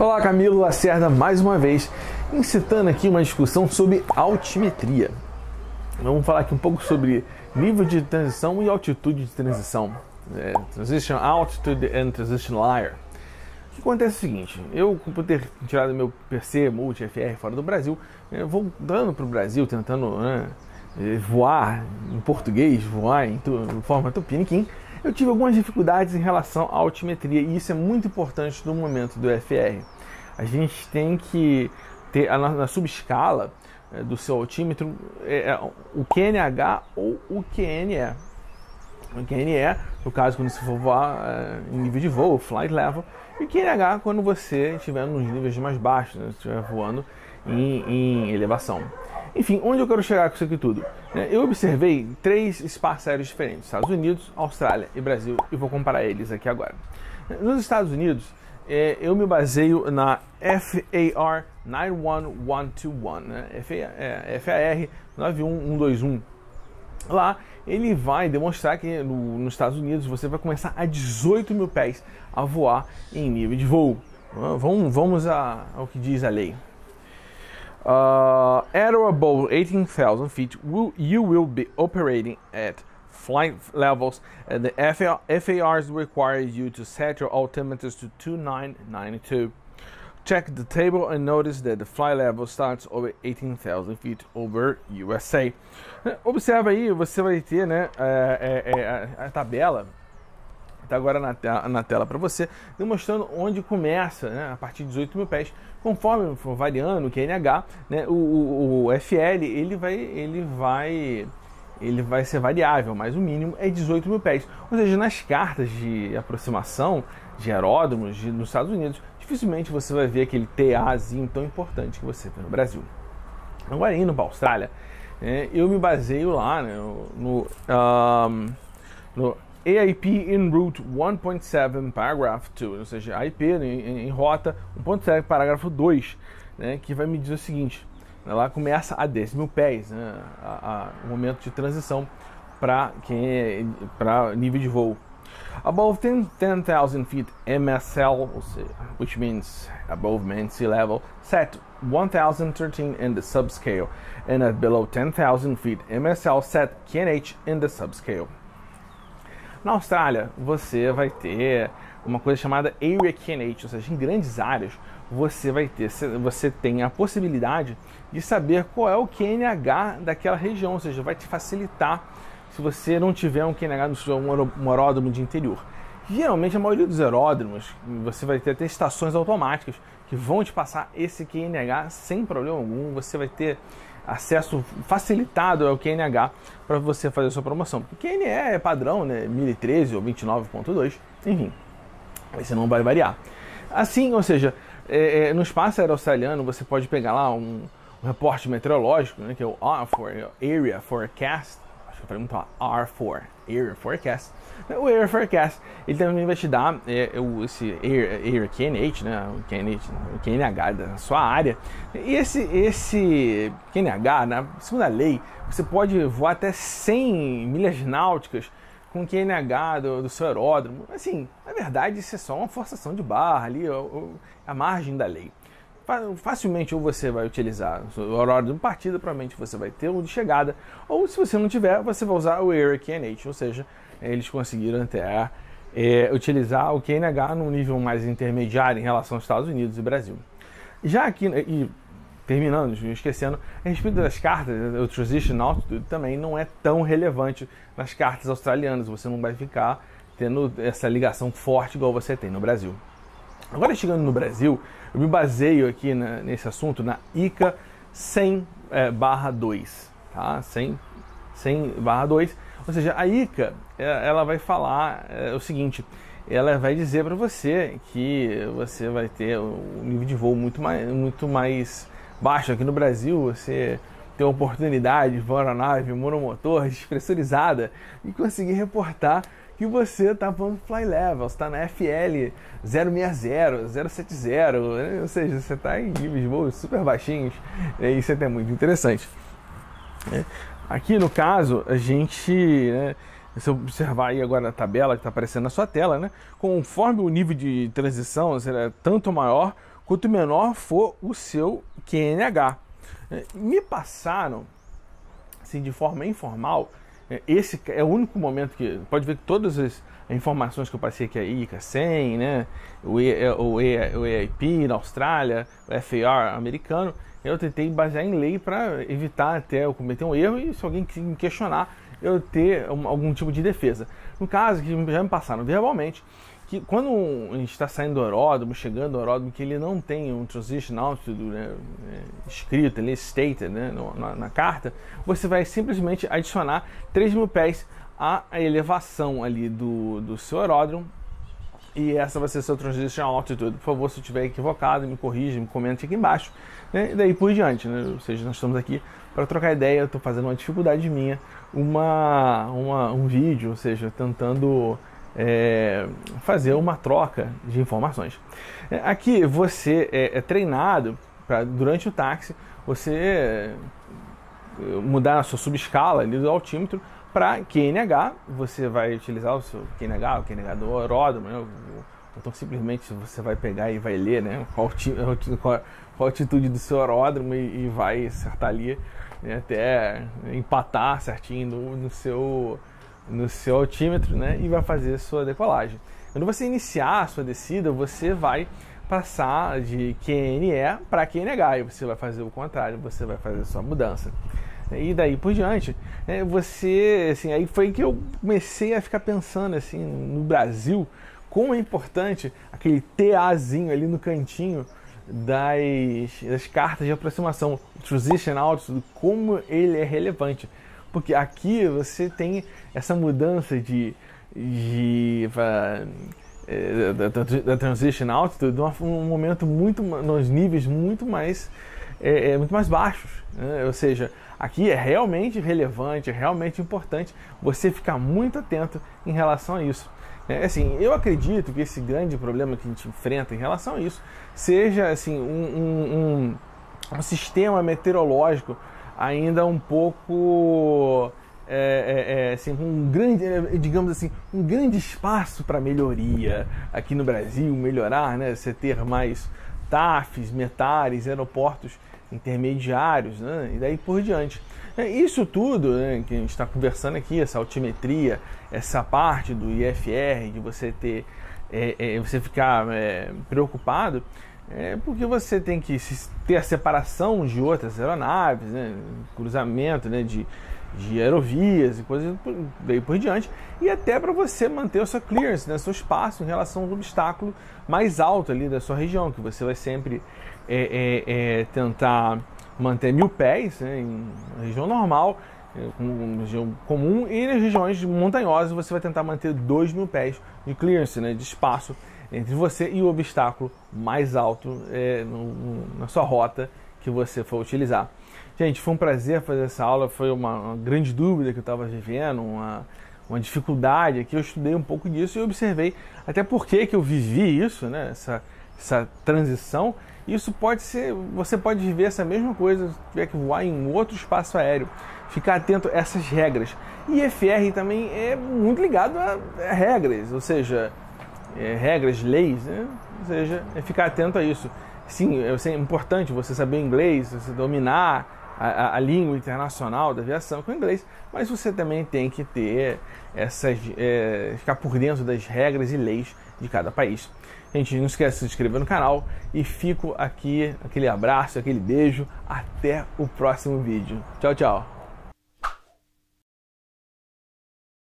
Olá, Camilo Lacerda mais uma vez, incitando aqui uma discussão sobre altimetria. Vamos falar aqui um pouco sobre nível de transição e altitude de transição. Transition Altitude and Transition Layer. O que acontece é o seguinte, eu por ter tirado meu PC Multi FR fora do Brasil, voltando para o Brasil, tentando voar em português, voar em forma tupiniquim, eu tive algumas dificuldades em relação à altimetria, e isso é muito importante no momento do FR. A gente tem que ter na subescala do seu altímetro o QNH ou o QNE. O QNE, no caso, quando você for voar em nível de voo, flight level, e o QNH quando você estiver nos níveis mais baixos, né, estiver voando em elevação. Enfim, onde eu quero chegar com isso aqui tudo? Eu observei 3 espaços aéreos diferentes, Estados Unidos, Austrália e Brasil, e vou comparar eles aqui agora. Nos Estados Unidos, eu me baseio na FAR 91121, né? FAR 91121. Lá, ele vai demonstrar que nos Estados Unidos você vai começar a 18 mil pés a voar em nível de voo. Vamos ao que diz a lei. At or above 18,000 feet, you will be operating at flight levels, and the FARs require you to set your altimeters to 2992. Check the table and notice that the flight level starts over 18,000 feet over USA. Observa aí, você vai ter, né, a tabela. Está agora na tela para você, demonstrando onde começa, né, a partir de 18 mil pés, conforme for variando o QNH, né, o FL ele vai ser variável, mas o mínimo é 18 mil pés. Ou seja, nas cartas de aproximação de aeródromos nos Estados Unidos, dificilmente você vai ver aquele TAzinho tão importante que você vê no Brasil. Agora, indo para a Austrália, eu me baseio lá, né, no AIP en route 1.7 paragraph 2, ou seja, AIP em rota 1.7 parágrafo 2, né, que vai me dizer o seguinte: lá começa a 10 mil pés, né, o momento de transição para nível de voo. Above 10,000 feet MSL, which means above main sea level, set 1,013 in the subscale, and at below 10,000 feet MSL set QNH in the subscale. Na Austrália, você vai ter uma coisa chamada Area QNH, ou seja, em grandes áreas, você tem a possibilidade de saber qual é o QNH daquela região, ou seja, vai te facilitar se você não tiver um QNH no aeródromo de interior. Geralmente, a maioria dos aeródromos, você vai ter até estações automáticas que vão te passar esse QNH sem problema algum, você vai ter acesso facilitado ao QNH para você fazer a sua promoção. O QNE é padrão, né, 1013 ou 29.2, enfim, você não vai variar. Assim, ou seja, no espaço aéreo australiano você pode pegar lá um reporte meteorológico, né, que é o R4, Area Forecast, acho que eu falei muito R4, Area Forecast. O Area Forecast, ele também vai te dar esse Area QNH, né, o QNH da sua área. E esse QNH, na segunda lei, você pode voar até 100 milhas náuticas com o QNH do seu aeródromo. Assim, na verdade, isso é só uma forçação de barra ali, a margem da lei. Facilmente, ou você vai utilizar o aeródromo de partida, provavelmente você vai ter o de chegada, ou se você não tiver, você vai usar o Area QNH, ou seja, eles conseguiram até utilizar o QNH num nível mais intermediário em relação aos Estados Unidos e Brasil. Já aqui, e terminando, esquecendo, a respeito das cartas, o Transition Altitude também não é tão relevante nas cartas australianas, você não vai ficar tendo essa ligação forte igual você tem no Brasil. Agora, chegando no Brasil, eu me baseio aqui nesse assunto na ICA 100/2, tá? 100/2, ou seja, a ICA ela vai falar o seguinte: ela vai dizer para você que você vai ter um nível de voo muito mais baixo. Aqui no Brasil, você tem a oportunidade de voar na nave monomotor despressurizada e conseguir reportar que você está voando fly level, está na FL 060, 070, né? Ou seja, você está em níveis de voo super baixinhos, e isso é até muito interessante. Aqui no caso, a gente, né, se observar aí agora a tabela que está aparecendo na sua tela, né, conforme o nível de transição será tanto maior quanto menor for o seu QNH. Me passaram, assim, de forma informal, esse é o único momento que, pode ver que todas as informações que eu passei aqui, a ICA 100, né, o EIP na Austrália, o FAR americano, eu tentei basear em lei para evitar até eu cometer um erro e se alguém me questionar, eu ter algum tipo de defesa. No caso, que já me passaram verbalmente, que quando a gente está saindo do aeródromo, chegando ao aeródromo, que ele não tem um transition altitude, né, escrito ali, stated, né, na carta, você vai simplesmente adicionar 3.000 pés à elevação ali do seu aeródromo, e essa vai ser seu transition altitude. Por favor, se eu estiver equivocado, me corrija, me comente aqui embaixo, né, e daí por diante, né, ou seja, nós estamos aqui para trocar ideia. Eu estou fazendo uma dificuldade minha, um vídeo, ou seja, tentando fazer uma troca de informações. Aqui você é treinado para, durante o táxi, você mudar a sua subescala ali do altímetro para QNH. Você vai utilizar o seu QNH, o QNH do aeródromo, né? Então simplesmente você vai pegar e vai ler, né, qual a altitude do seu aeródromo e vai acertar ali, né, até empatar certinho no seu altímetro, né, e vai fazer a sua decolagem. Quando você iniciar a sua descida, você vai passar de QNE para QNH e você vai fazer o contrário, você vai fazer a sua mudança. E daí por diante, você, assim, aí foi que eu comecei a ficar pensando, assim, no Brasil, como é importante aquele TAzinho ali no cantinho das cartas de aproximação, Transition Altitude, como ele é relevante. Porque aqui você tem essa mudança da Transition Altitude um momento nos níveis muito mais baixos, né? Ou seja, aqui é realmente relevante, é realmente importante você ficar muito atento em relação a isso. Assim, eu acredito que esse grande problema que a gente enfrenta em relação a isso seja, assim, um sistema meteorológico ainda um pouco assim, digamos assim, um grande espaço para melhoria aqui no Brasil, melhorar, né, você ter mais TAFs, METARs, aeroportos intermediários, né, e daí por diante. Isso tudo, né, que a gente está conversando aqui, essa altimetria, essa parte do IFR, de você ter, você ficar preocupado, porque você tem que ter a separação de outras aeronaves, né, cruzamento, né, de aerovias e coisas daí por diante, e até para você manter a sua clearance, né, seu espaço em relação ao obstáculo mais alto ali da sua região, que você vai sempre tentar manter 1.000 pés, né, em região normal, região comum, e nas regiões montanhosas você vai tentar manter 2.000 pés de clearance, né, de espaço entre você e o obstáculo mais alto na sua rota que você for utilizar. Gente, foi um prazer fazer essa aula, foi uma grande dúvida que eu estava vivendo, uma dificuldade aqui. Eu estudei um pouco disso e observei até por que eu vivi isso, né, essa transição. Isso pode ser, você pode viver essa mesma coisa se tiver que voar em outro espaço aéreo. Ficar atento a essas regras. E IFR também é muito ligado a regras, ou seja, regras, leis, né? Ou seja, ficar atento a isso. Sim, é importante você saber inglês, você dominar a língua internacional da aviação com o inglês, mas você também tem que ter ficar por dentro das regras e leis de cada país. Gente, não esquece de se inscrever no canal e fico aqui, aquele abraço, aquele beijo, até o próximo vídeo. Tchau, tchau!